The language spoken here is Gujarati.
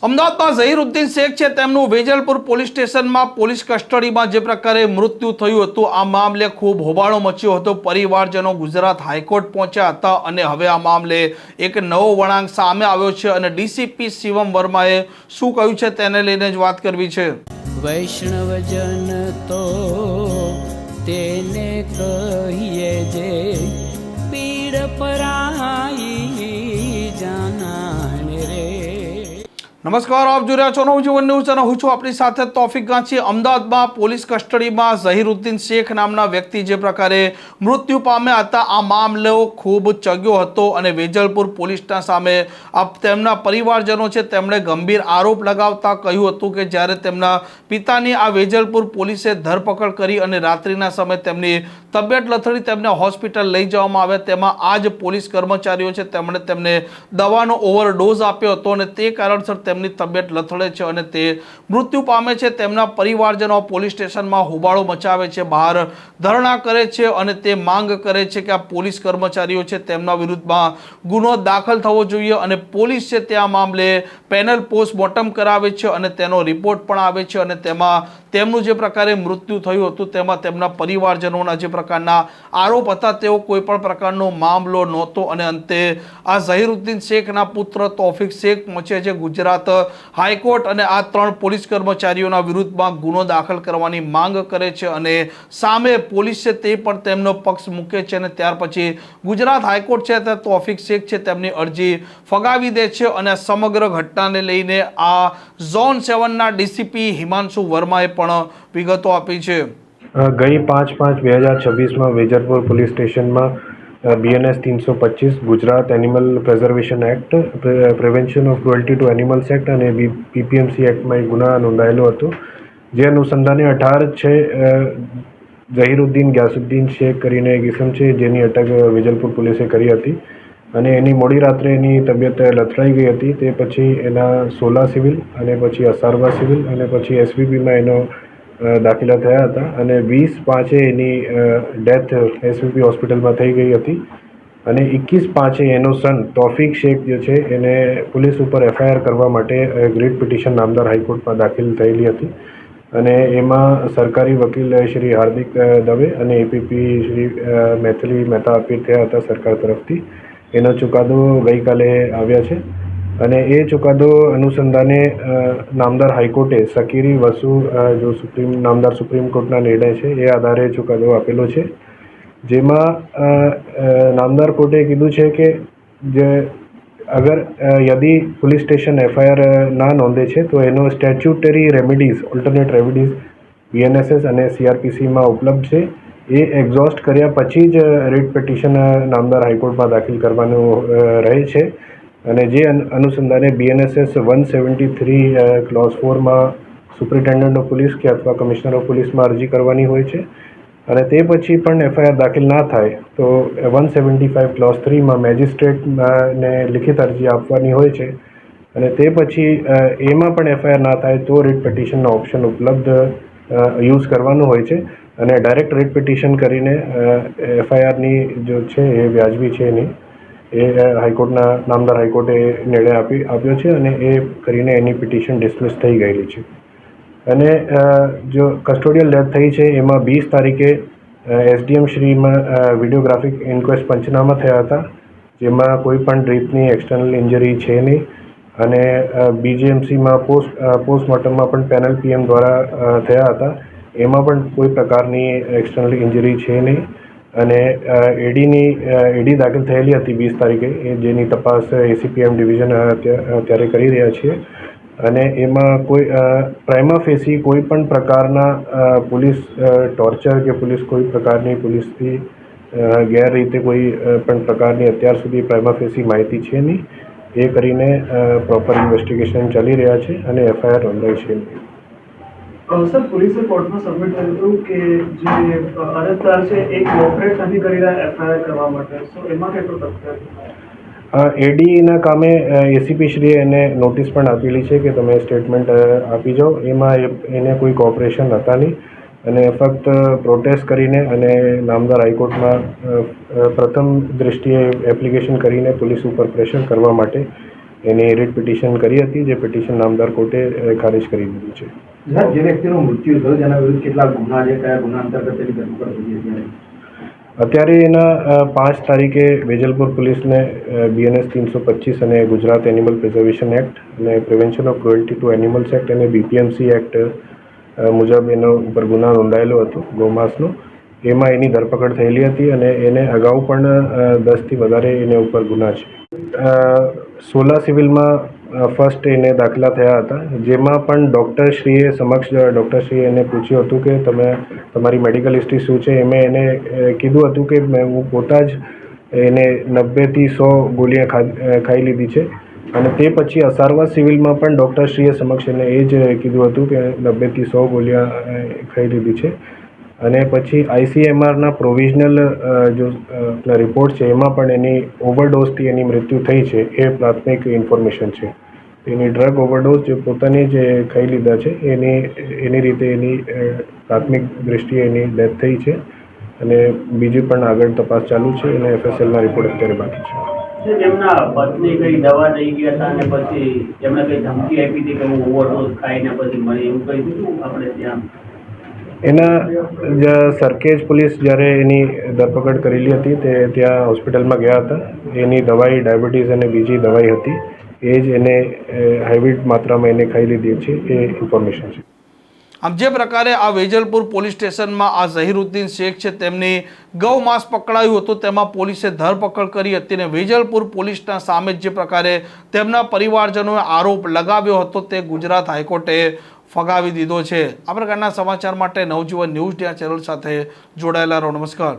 અમદાવાદમાં ઝહીરુદ્દીન શેખ છે તેમનું વેજલપુર પોલીસ સ્ટેશનમાં પોલીસ કસ્ટડીમાં જે પ્રકારે મૃત્યુ થયું હતું આ મામલે ખૂબ હોબાળો મચ્યો હતો। પરિવારજનો ગુજરાત હાઈકોર્ટ પહોંચ્યા હતા અને હવે આ મામલે એક નવો વળાંક સામે આવ્યો છે અને ડીસીપી શિવમ વર્માએ શું કહ્યું છે તેને લઈને જ વાત કરવી છે। વૈષ્ણવજન તો તેને કહીએ જે પીડ પરાઈ જાનાને રે। નમસ્કાર, આપ જોઈ રહ્યા છો નવજીવન ન્યૂઝ અને હું છું આપણી સાથે તોફિક ગાંચી। અમદાવાદમાં પોલીસ કસ્ટડીમાં ઝહીરુદ્દીન શેખ નામના વ્યક્તિ જે પ્રકારે મૃત્યુ પામ્યા હતા આ મામલો ખૂબ ચગ્યો હતો અને વેજલપુર પોલીસના સામે તેમના પરિવારજનો છે તેમણે ગંભીર આરોપ લગાવતા કહ્યું હતું કે જ્યારે તેમના પિતાની આ વેજલપુર પોલીસે ધરપકડ કરી અને રાત્રિના સમયે તેમની તબિયત લથડી તેમને હોસ્પિટલ લઈ જવામાં આવ્યા, તેમાં આ જ પોલીસ કર્મચારીઓ છે તેમણે તેમને દવાનો ઓવરડોઝ આપ્યો હતો અને તે કારણસર તેમની તબિયત લથડે છે અને તે મૃત્યુ પામે છે। તેમના પરિવારજનો પોલીસ સ્ટેશનમાં હોબાળો મચાવે છે, બહાર ધરણા કરે છે અને તે માંગ કરે છે કે આ પોલીસ કર્મચારીઓ છે તેમના વિરુદ્ધમાં ગુનો દાખલ થવો જોઈએ અને પોલીસ છે તે આ મામલે પેનલ પોસ્ટમોર્ટમ કરાવે છે અને તેનો રિપોર્ટ પણ આવે છે અને તેમાં તેમનું જે પ્રકારે મૃત્યુ થયું હતું તેમાં તેમના પરિવારજનોના જે પ્રકારના આરોપ હતા તેઓ કોઈ પણ પ્રકારનો મામલો નહોતો અને અંતે આ ઝહીરુદ્દીન શેખના પુત્ર તોફિક શેખ પહોંચે છે ગુજરાત હાઈકોર્ટ અને આ ત્રણ પોલીસ કર્મચારીઓના વિરુદ્ધમાં ગુનો દાખલ કરવાની માંગ કરે છે અને સામે પોલીસ છે તે પણ તેમનો પક્ષ મૂકે છે અને ત્યાર પછી ગુજરાત હાઈકોર્ટ છે તે તોફિક શેખ છે તેમની અરજી ફગાવી દે છે અને આ સમગ્ર ઘટનાને લઈને આ ઝોન 7ના ડીસીપી હિમાંશુ વર્માએ પણ વિગતો આપી છે। ગઈ 5/5/2026 વેજલપુર પોલીસ સ્ટેશનમાં BNS 325 Gujarat animal preservation act, prevention of cruelty to animals act અને PPMC એક્ટમાં એક ગુના નોંધાયેલો હતો। જે અનુસંધાને 18 છે ઝહીરુદ્દીન ગ્યાસુદ્દીન શેખ કરીને એક ઇસમ છે જેની અટક વેજલપુર પોલીસે કરી હતી અને એની મોડી રાત્રે એની તબિયત લથડાઈ ગઈ હતી। તે પછી એના 16 સિવિલ અને પછી અસારવા સિવિલ અને પછી SVPમાં એનો દાખલા થયા હતા અને 20/5 એની ડેથ SVP હોસ્પિટલમાં થઈ ગઈ હતી અને 21/5 એનો સન તોફિક શેખ જે છે એને પોલીસ ઉપર FIR કરવા માટે ગ્રીટ પિટિશન નામદાર હાઈકોર્ટમાં દાખલ થયેલી હતી અને એમાં સરકારી વકીલ શ્રી હાર્દિક દવે અને APP શ્રી મૈથિલી મહેતા અપીલ થયા હતા સરકાર તરફથી। એનો ચુકાદો ગઈકાલે આવ્યા છે અને એ ચુકાદો અનુસંધાને નામદાર હાઈકોર્ટે સકીરી વસુ જો નામદાર સુપ્રીમ કોર્ટના નિર્ણય છે એ આધારે ચુકાદો આપેલો છે। જેમાં નામદાર કોર્ટે કીધું છે કે જે અગર યદિ પોલીસ સ્ટેશન FIR ના નોંધે છે તો એનો statutory remedies alternate remedies BNSS અને CRPCમાં ઉપલબ્ધ છે। એ એક્ઝોસ્ટ કર્યા પછી જ રીટ પિટિશન નામદાર હાઈકોર્ટમાં દાખલ કરવાનું રહે છે અને જે અનુસંધાને BNSS 173 ક્લોઝ 4માં સુપ્રિન્ટેન્ડન્ટ ઓફ પોલીસ કે અથવા કમિશનર ઓફ પોલીસમાં અરજી કરવાની હોય છે અને તે પછી પણ FIR દાખલ ના થાય તો 175 ક્લોઝ 3માં મેજિસ્ટ્રેટને લિખિત અરજી આપવાની હોય છે અને તે પછી એમાં પણ FIR ના થાય તો રીટ પિટિશનનો ઓપ્શન ઉપલબ્ધ યુઝ કરવાનું હોય છે અને ડાયરેક્ટ રીટ પિટિશન કરીને FIRની જો છે એ વ્યાજબી છે નહીં એ હાઈકોર્ટના નામદાર હાઈકોર્ટે નિર્ણય આપ્યો છે અને એ કરીને એની પિટિશન ડિસમિસ થઈ ગયેલી છે અને જો કસ્ટોડિયલ ડેથ થઈ છે એમાં 20 તારીખે SDM શ્રીમાં વિડીયોગ્રાફિક ઇન્ક્વેસ્ટ પંચનામા થયા હતા જેમાં કોઈ પણ રીતની એક્સટર્નલ ઇન્જરી છે નહીં અને BGMCમાં પોસ્ટમોર્ટમમાં પણ પેનલ PM દ્વારા થયા હતા એમાં પણ કોઈ પ્રકારની એક્સટર્નલ ઇન્જરી છે નહીં અને એડી દાખલ થયેલી હતી 20 તારીખે જેની તપાસ ACPM ડિવિઝન અત્યારે કરી રહ્યા છીએ અને એમાં કોઈ પ્રાઇમા ફેસી કોઈ પણ પ્રકારના પોલીસ ટોર્ચર કે પોલીસ કોઈ પ્રકારની પોલીસથી ગેરરીતે કોઈ પણ પ્રકારની અત્યાર સુધી પ્રાઇમા ફેસી માહિતી છે નહીં એ કરીને પ્રોપર ઇન્વેસ્ટિગેશન ચાલી રહ્યા છે અને FIR નોંધાઈ છે। સર, પોલીસે કોર્ટમાં સબમિટ કર્યું હતું કે જે અરજદાર છે એ કોઓપરેટ નથી કરી રહ્યા FIR કરવા માટે, તો એમાં કેટલું તથ્ય છે? એડીના કામે ACP શ્રીએ એને નોટિસ પણ આપેલી છે કે તમે સ્ટેટમેન્ટ આપી જાઓ। એમાં એને કોઈ કોઓપરેશન હતા નહીં અને ફક્ત પ્રોટેસ્ટ કરીને અને નામદાર હાઈકોર્ટમાં પ્રથમ દૃષ્ટિએ એપ્લિકેશન કરીને પોલીસ ઉપર પ્રેશર કરવા માટે એની રિટ પિટિશન કરી હતી, જે પિટિશન નામદાર કોર્ટે ખારિજ કરી દીધું છે. સાહેબ, જે વ્યક્તિનું મૃત્યુ થયું તેના વિરુદ્ધ કેટલા ગુના છે, કયા ગુના અંતર્ગત તેની ધરપકડ થઈ હતી? અત્યારે એના 5 તારીખે વેજલપુર પોલીસને BNS 325 અને ગુજરાત એનિમલ પ્રિઝર્વેશન એક્ટ અને prevention of cruelty to animals act અને BPMC એક્ટ મુજબ એનો ઉપર ગુના નોંધાયેલો હતો ગૌમાંસનો. એમાં એની ધરપકડ થયેલી હતી અને એને અગાઉ પણ 10થી વધારે એને ઉપર ગુના છે. 16 સિવિલમાં ફર્સ્ટ એને દાખલા થયા હતા, જેમાં પણ ડૉક્ટરશ્રીએ ડૉક્ટરશ્રીએ એને પૂછ્યું હતું કે તમે તમારી મેડિકલ હિસ્ટ્રી શું છે. એમે એને કીધું હતું કે હું પોતા જ એને 90થી 100 ગોળીਆਂ ખાઈ લીધી છે. અને તે પછી અસારવા સિવિલમાં પણ ડૉક્ટરશ્રીએ સમક્ષ એને એ જ કીધું હતું કે 90થી 100 ગોળીਆਂ ખાઈ લીધી છે. અને પછી ICMRના પ્રોવિઝનલ જો રિપોર્ટ છે એમાં પણ એની ઓવરડોઝથી એની મૃત્યુ થઈ છે, એ પ્રાથમિક ઇન્ફોર્મેશન છે. એની ડ્રગ ઓવરડોઝ જે પોતાની જે ખાઈ લીધા છે એની રીતે એની પ્રાથમિક દૃષ્ટિએ એની ડેથ થઈ છે. અને બીજી પણ આગળ તપાસ ચાલુ છે અને FSLના રિપોર્ટ અત્યારે બાકી છે. તેમના પત્ની કઈ દવા લઈ ગયા હતા અને પછી એમને કઈ ધમકી આપી હતી કે હું ઓવરડોઝ ખાઈને પછી મરી, એવું કહી દીધું આપણે ત્યાં? એના સરખેજ પોલીસ જ્યારે એની ધરપકડ કરેલી હતી તે ત્યાં હોસ્પિટલમાં ગયા હતા. એની દવાઈ ડાયાબિટીસ અને બીજી દવાઈ હતી, એ જ એને હેવી માત્રામાં એને ખાઈ લીધી છે, એ ઇન્ફોર્મેશન છે. આમ જે પ્રકારે આ વેજલપુર પોલીસ સ્ટેશનમાં આ ઝહીરુદ્દીન શેખ છે તેમની ગૌ માંસ પકડાયું હતું, તેમાં પોલીસે ધરપકડ કરી હતી અને વેજલપુર પોલીસના સામે જે પ્રકારે તેમના પરિવારજનોએ આરોપ લગાવ્યો હતો તે ગુજરાત હાઈકોર્ટે ફગાવી દીધો છે. આ પ્રકારના સમાચાર માટે નવજીવન ન્યૂઝ ચેનલ સાથે જોડાયેલા રહો. નમસ્કાર.